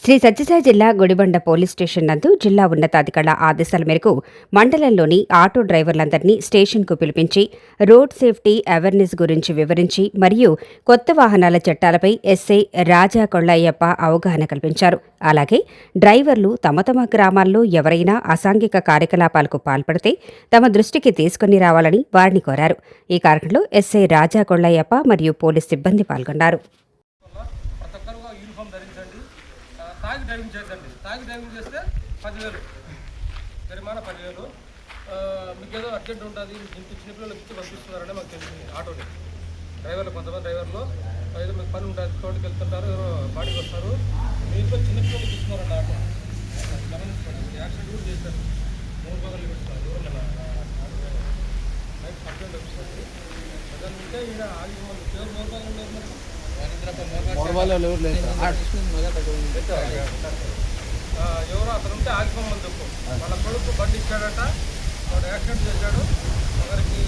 శ్రీ సత్యసాయి జిల్లా Gudibanda police station నందు జిల్లా ఉన్నతాధికారుల ఆదేశాల మేరకు మండలంలోని ఆటో డ్రైవర్లందరినీ స్టేషన్కు పిలిపించి రోడ్ సేఫ్టీ అవేర్నెస్ గురించి వివరించి మరియు కొత్త వాహనాల చట్టాలపై ఎస్ఐ రాజా కొళ్ళయ్యప్ప అవగాహన కల్పించారు. అలాగే డ్రైవర్లు తమ గ్రామాల్లో ఎవరైనా అసాంఘిక కార్యకలాపాలకు పాల్పడితే తమ దృష్టికి తీసుకుని రావాలని వారిని కోరారు. ఈ కార్యక్రమంలో ఎస్ఐ రాజా కొళ్ళయ్యప్ప మరియు పోలీస్ సిబ్బంది పాల్గొన్నారు. తాగి డ్రైవింగ్ చేద్దండి. తాగి డ్రైవింగ్ చేస్తే 10,000 జరిమానా 10,000. మీకు ఏదో అర్జెంట్ ఉంటుంది, ఇంటి చిన్నపిల్లలు ఇచ్చి పంపిస్తున్నారని మాకు తెలిసింది. ఆటోని డ్రైవర్లు, కొంతమంది డ్రైవర్లు ఏదో మీకు పని ఉంటుంది, తోటికి వెళ్తుంటారు, ఎవరో బాడీకి వస్తారు, మీకు చిన్నపిల్లలకి ఇస్తున్నారండి. ఆటో గమనించుకోండి. యాక్సిడెంట్ కూడా చేశారు, 3 పగలు పెట్టున్నారు. ఎవరు కంప్లైంట్ వచ్చింది. అదంటే ఈయన ఆగి ఎవరు 3 పగలు లేదు, ఎవరో అతను ఉంటే ఆగిపోమని చెప్పు. వాళ్ళ కొడుకు బండి ఇచ్చాడట, వాడు యాక్సిడెంట్ చేశాడు, ఒకరికి